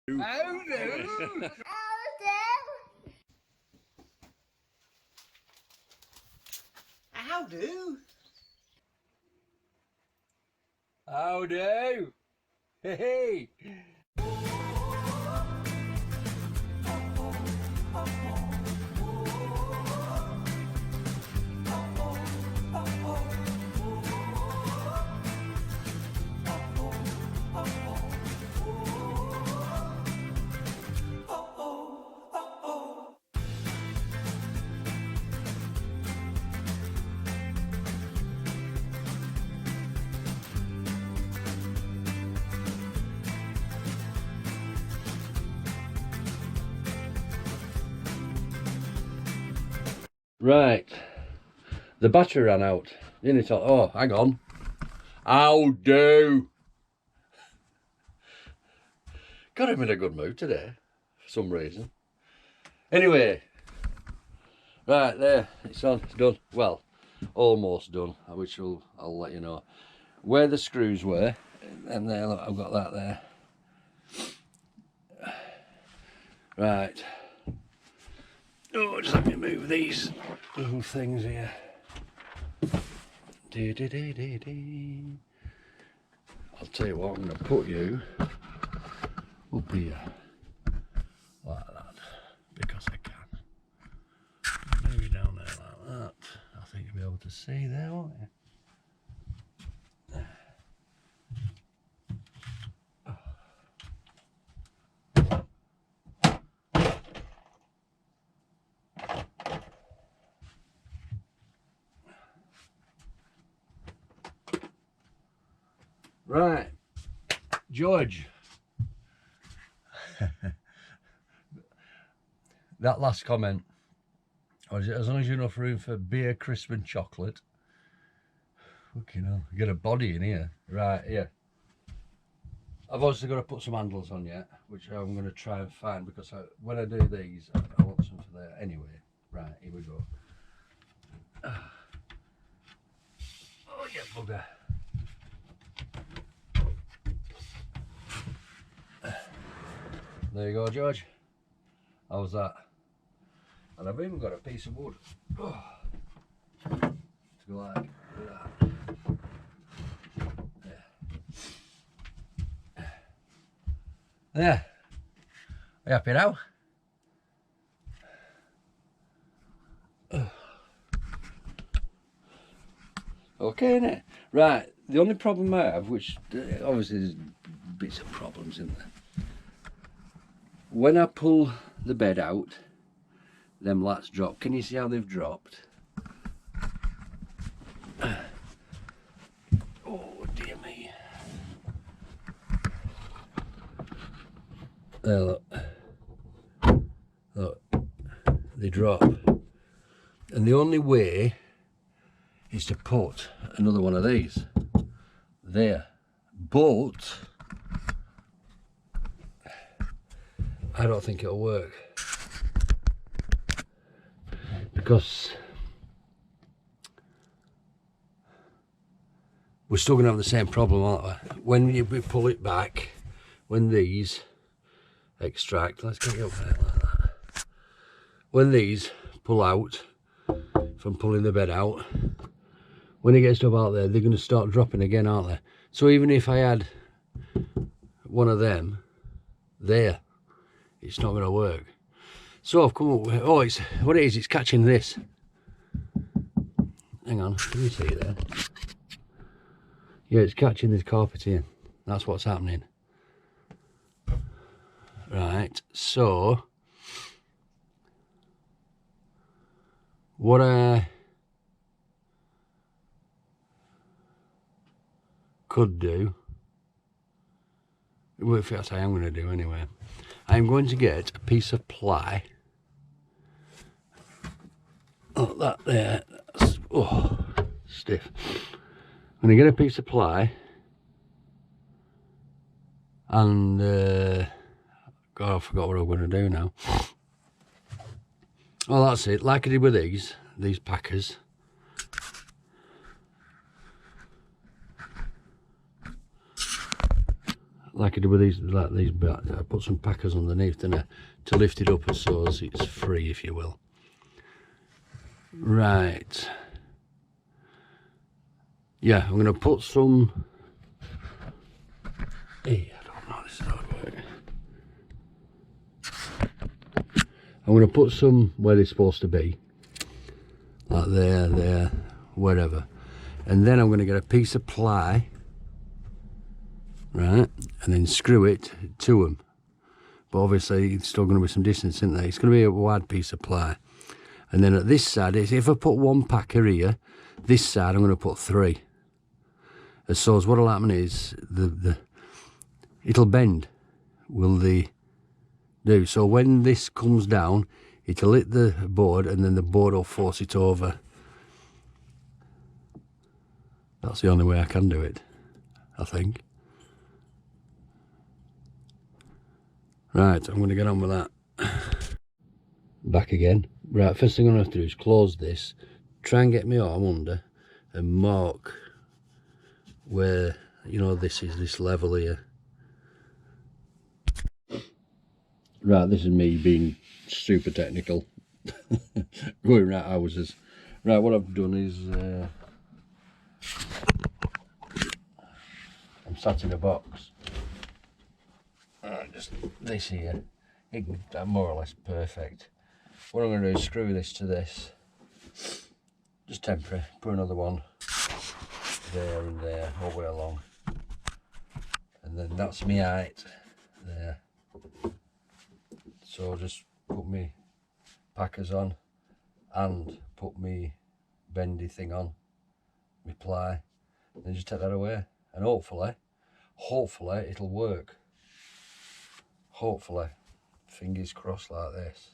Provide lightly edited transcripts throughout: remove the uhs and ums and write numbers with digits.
How do? How do? How do? Hey, hey. Right, the battery ran out, didn't it? Oh, hang on. How do? Got him in a good mood today, for some reason. Anyway, right there, it's on, it's done. Well, almost done, which I'll let you know. Where the screws were, and there, look, I've got that there. Right. Oh, just let me move these little things here. I'll tell you what, I'm going to put you up here like that because I can. Maybe down there like that. I think you'll be able to see there, won't you? Right, George. That last comment, or is it as long as you have enough room for beer, crisp and chocolate? Fucking hell, you get a body in here. Right, here. I've also got to put some handles on yet, which I'm going to try and find because when I do these, I want some for there. Anyway, right, here we go. Oh, yeah, bugger. There you go, George. How's that? And I've even got a piece of wood. Oh. To go like that. There. Are you happy now? Okay, innit? Right, the only problem I have, which obviously there's bits of problems in there. When I pull the bed out, them lats drop. Can you see how they've dropped? Oh dear me. There, look. Look. They drop. And the only way is to put another one of these there. But I don't think it'll work. Because we're still going to have the same problem, aren't we? When we pull it back, when these extract, let's get it up there like that. When these pull out from pulling the bed out, when it gets to about there, they're going to start dropping again, aren't they? So even if I had one of them there, it's not going to work. So I've come up with, oh, it's what it is, it's catching this. Hang on, can you see it there? Yeah, it's catching this carpet here. That's what's happening. Right, so what I could do, well, if that's what I'm going to do anyway, I'm going to get a piece of ply. Oh, that there, that's, oh, stiff. I'm going to get a piece of ply and, God, I forgot what I'm going to do now. Oh, that's it, like I did with these packers. like I do with these, like these, I put some packers underneath, and to lift it up so as it's free, if you will. Right. Yeah, I'm going to put some. Hey, I don't know, this is hard work. I'm going to put some where they're supposed to be, like there, wherever, and then I'm going to get a piece of ply, right, and then screw it to them. But obviously it's still going to be some distance, isn't there? It's going to be a wide piece of ply, and then at this side, if I put one packer here, this side I'm going to put 3. So as what'll happen is it'll bend. Will the do so when this comes down, it'll hit the board, and then the board will force it over. That's the only way I can do it, I think. Right, I'm going to get on with that. Back again. Right, first thing I'm going to have to do is close this, try and get my arm under, and mark where, you know, this is this level here. Right, this is me being super technical. Going right houses. Right, what I've done is I'm sat in a box. Just this here, more or less perfect. What I'm going to do is screw this to this, just temporary, put another one there and there all the way along, and then that's my height there. So just put my packers on and put my bendy thing on, my ply, and then just take that away, and hopefully it'll work. Hopefully, fingers crossed like this.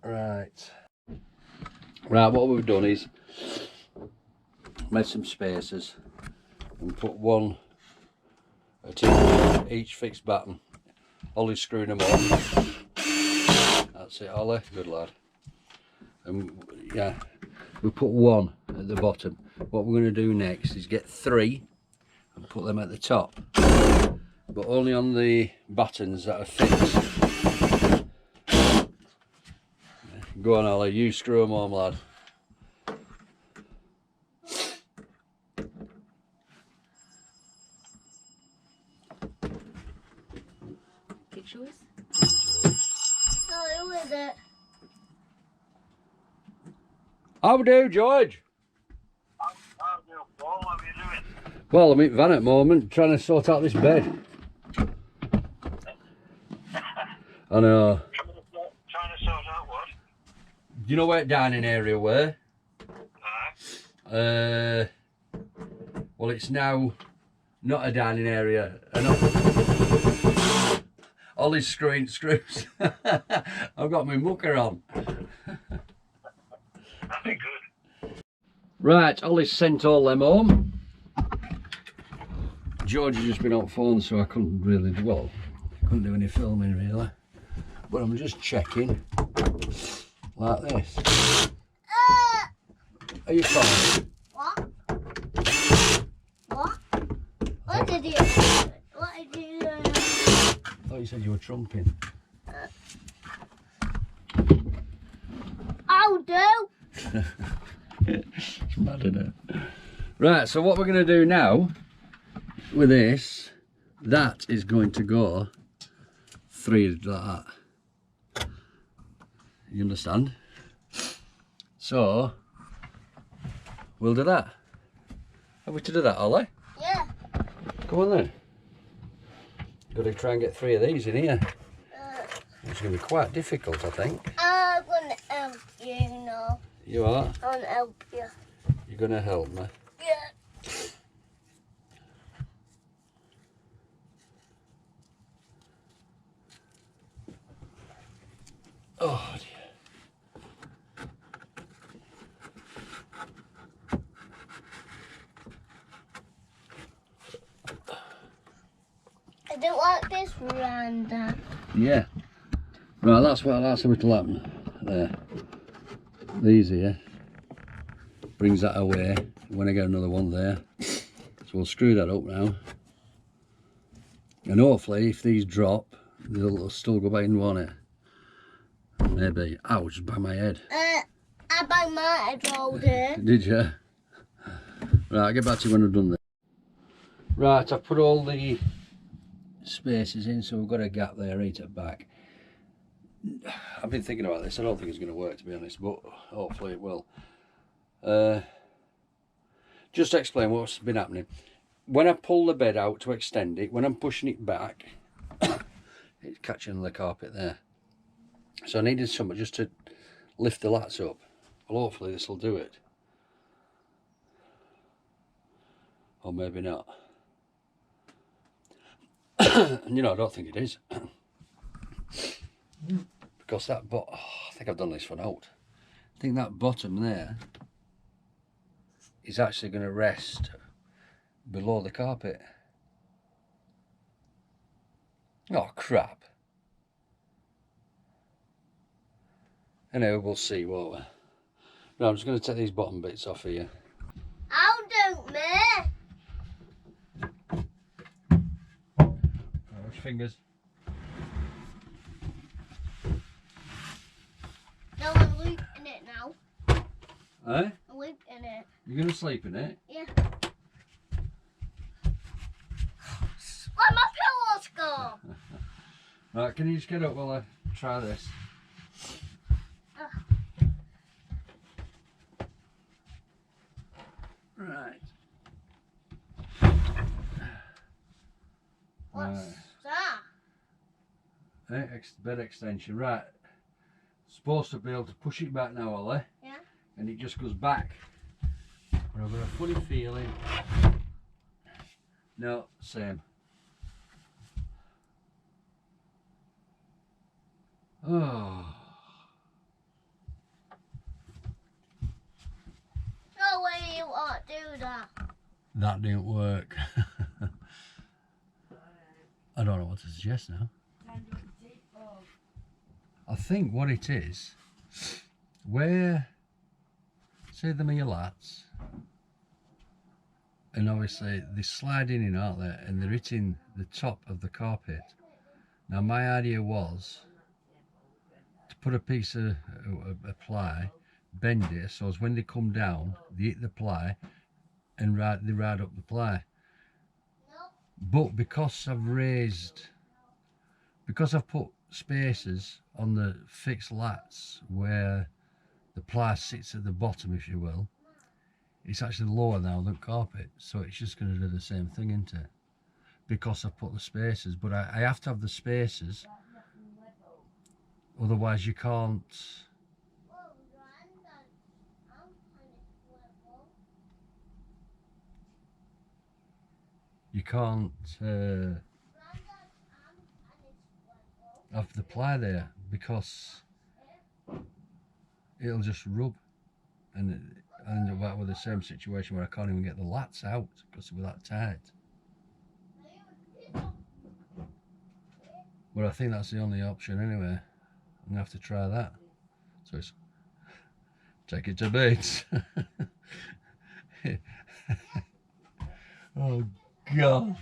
Right, what we've done is made some spaces and put one at each fixed batten. Ollie's screwing them on. That's it, Ollie, good lad. And yeah, we put one at the bottom. What we're going to do next is get 3 and put them at the top, but only on the battens that are fixed. Go on, Ollie, you screw them home, lad. Pictures? Oh, who is it? How do, George? How do, Paul? What are you doing? Well, I'm in van at the moment, trying to sort out this bed. I know. Trying to sort out what? Do you know where dining area were? Well, it's now not a dining area. Ollie's screwing screws. I've got my mucker on. That'd be good. Right, Ollie's sent all them home. George has just been on phone, so I couldn't really do, well, couldn't do any filming really. But I'm just checking like this. Are you fine? What? What? What did you do? What did you do? I thought you said you were trumping. I'll do. It's mad, isn't it? Right, so what we're going to do now with this, that is going to go 3 like that. You understand? So we'll do that. Have we to do that, Ollie? Yeah. Come on then. Got to try and get 3 of these in here. It's going to be quite difficult, I think. I'm going to help you, you know. You are? I'm going to help you. You're going to help me? Yeah. Oh dear. I don't like this veranda. Yeah. Right, that's how it'll happen. There. These here. Brings that away. When I get another one there. So we'll screw that up now. And hopefully if these drop, they'll still go back in, won't it? Maybe. Ouch, by my head. I banged my head all day. Did you? Right, I'll get back to you when I've done this. Right, I've put all the spaces in, so we've got a gap there right at the back. I've been thinking about this. I don't think it's going to work, to be honest, but hopefully it will. Just to explain what's been happening. When I pull the bed out to extend it, when I'm pushing it back, it's catching the carpet there. So I needed something just to lift the lats up. Well, hopefully this will do it. Or maybe not. And you know, I don't think it is. Because that I think I've done this one out. I think that bottom there is actually going to rest below the carpet. Oh crap. Anyway, we'll see, won't we? No, I'm just going to take these bottom bits off here. How don't me? Which fingers? No, I'm looping it now. Eh? I'm looping it. You're going to sleep in it? Yeah. Where my pillows go? Right, can you just get up while I try this? Right. What's that? Bed extension, right. Supposed to be able to push it back now, Ollie. Yeah. And it just goes back. But I've got a funny feeling. No, same. Oh. No way you won't do that. That didn't work. I don't know what to suggest now. I think what it is, where, say them are your lats, and obviously they're sliding in, aren't they, and they're hitting the top of the carpet. Now my idea was to put a piece of a ply, bend it, so as when they come down, they hit the ply and they ride up the ply. But because I've put spacers on the fixed lats where the ply sits at the bottom, if you will, it's actually lower now than carpet, so it's just going to do the same thing, isn't it? Because I've put the spacers, but I have to have the spacers, otherwise you can't. You can't have the ply there, because it'll just rub, and I end up back with the same situation where I can't even get the lats out because we're that tight. But I think that's the only option anyway. I'm gonna have to try that. So it's take it to bits. Oh God.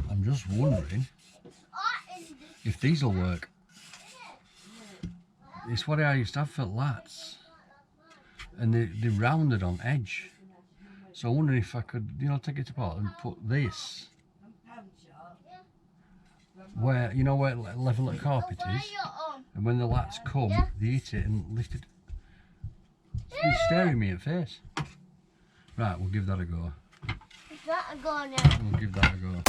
I'm just wondering if these will work. It's what I used to have for lats, and they're rounded on edge. So I'm wondering if I could, you know, take it apart and put this where, you know, where level the carpet is, and when the lats come, they hit it and lift it. He's staring me in the face. Right, we'll give that a go. Is that a go now? We'll give that a go.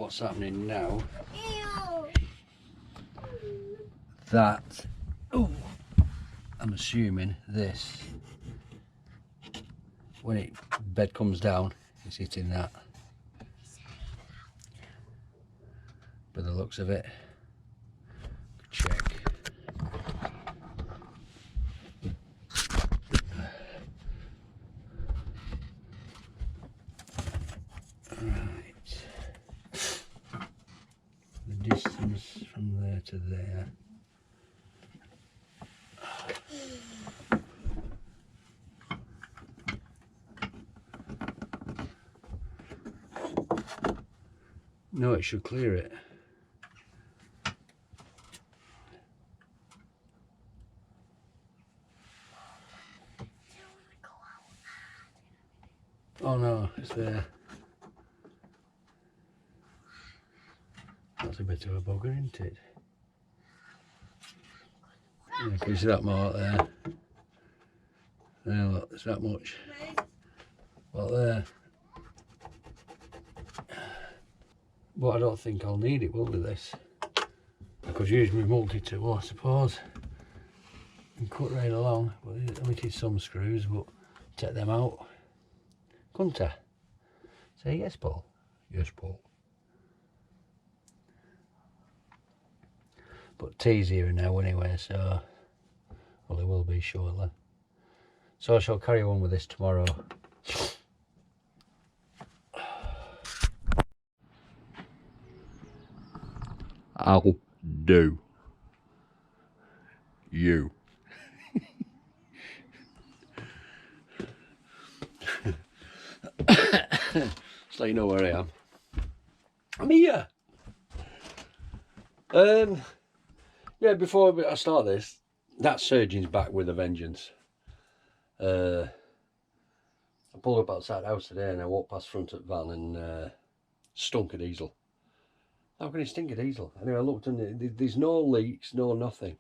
what's happening now. Ew. That, oh, I'm assuming this, when it bed comes down, it's hitting that. By the looks of it, check. Right, the distance from there to there. No, it should clear it. Oh no, it's there. That's a bit of a bugger, isn't it? Yeah, can you see that mark there? There, look, it's that much. Well, there. But I don't think I'll need it, will do this? I could use my multi-tool, I suppose, and cut right along. But I omitted some screws, but take them out. Couldn't I? Say yes, Paul. Yes, Paul. But tea's here now anyway, so well, it will be shortly. So I shall carry on with this tomorrow. I'll do. You. So you know where I am. I'm here. Yeah, before I start this, that surgeon's back with a vengeance. I pulled up outside the house today and I walked past front of the van and stunk of diesel. How can it stink of diesel? Anyway, I looked and there's no leaks, no nothing.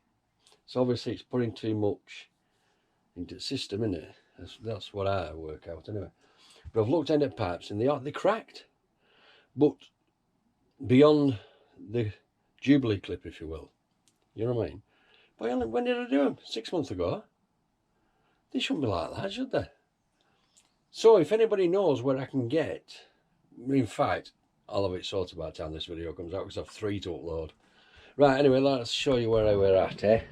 So obviously it's putting too much into the system, isn't it? That's what I work out anyway. But I've looked in the pipes and they're cracked. But beyond the Jubilee clip, if you will. You know what I mean? But when did I do them? 6 months ago. They shouldn't be like that, should they? So if anybody knows where I can get, in fact, I'll have it sorted by the time this video comes out because I've 3 to upload. Right, anyway, let's show you where we're at, eh?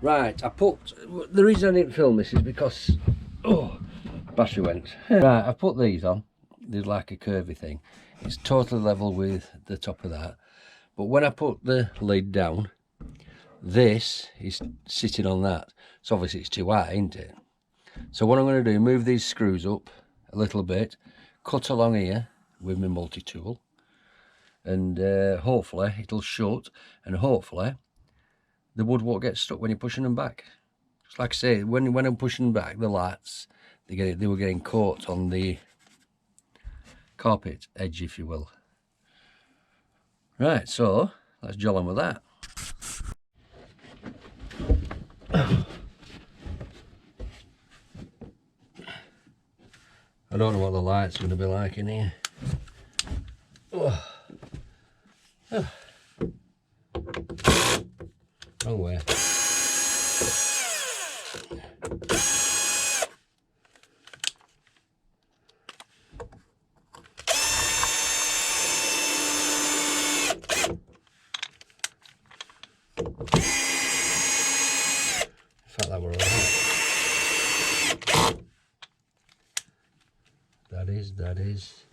Right, the reason I didn't film this is because, oh, battery went. Right, I've put these on. There's like a curvy thing. It's totally level with the top of that. But when I put the lid down, this is sitting on that. So obviously it's too high, isn't it? So what I'm going to do, move these screws up a little bit, cut along here with my multi-tool, and hopefully it'll shut, and hopefully the wood won't get stuck when you're pushing them back. Just like I say, when I'm pushing back the lights, they were getting caught on the carpet edge, if you will. Right, so let's jolly on with that. I don't know what the light's going to be like in here. Oh. Oh. Wrong way. In fact, that were alright. That is.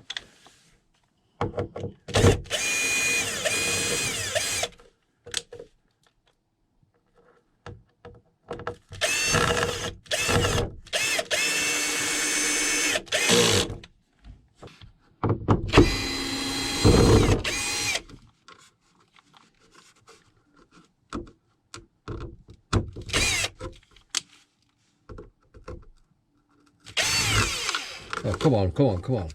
Oh, come on, come on, come on.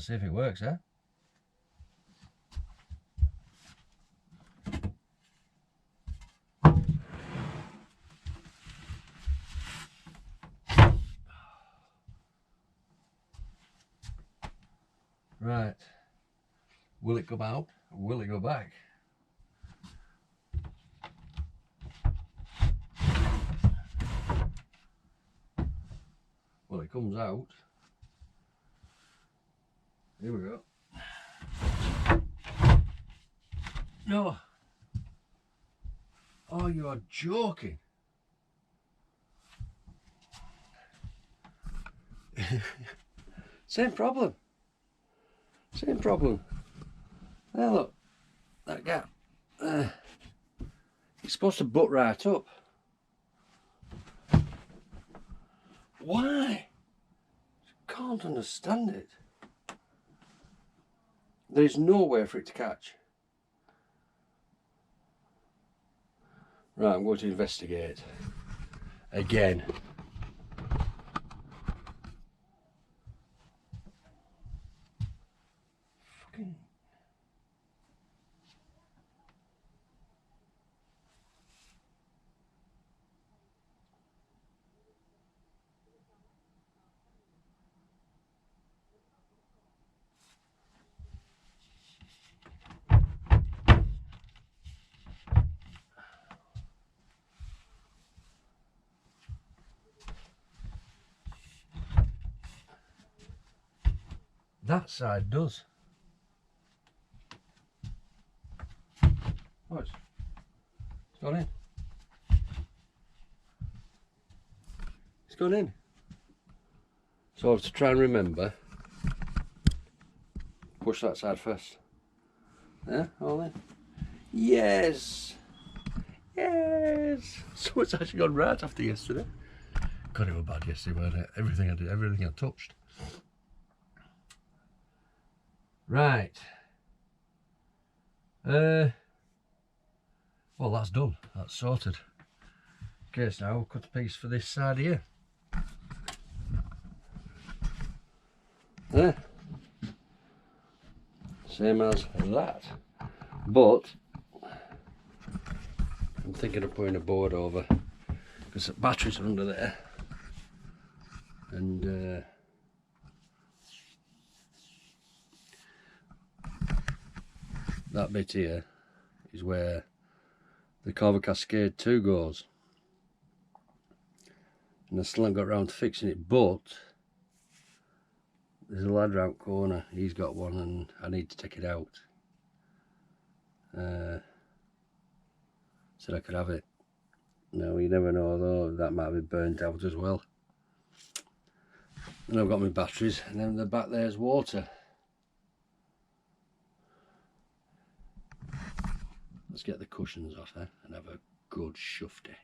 Let's see if it works, eh? Right. Will it come out? Or will it go back? Well, it comes out. Here we go. No. Oh, you are joking. Same problem. Same problem. There, look. That gap. It's supposed to butt right up. Why? Can't understand it. There is nowhere for it to catch. Right, I'm going to investigate. Again. Fucking... That side does. Oh, it's gone in. It's gone in. So I have to try and remember. Push that side first. Yeah, all in. Yes! Yes! So it's actually gone right after yesterday. God, it was bad yesterday, wasn't it? Everything I did, everything I touched. Right. Well, that's done. That's sorted. Okay, so now we'll cut a piece for this side here. There. Same as that. But I'm thinking of putting a board over because the batteries are under there. And that bit here is where the Carver Cascade 2 goes, and I still haven't got around to fixing it, but there's a lad round corner, he's got one and I need to take it out. Said I could have it. No, you never know though, that might be burnt out as well. And I've got my batteries, and then the back there's water. Let's get the cushions off there and have a good shufty.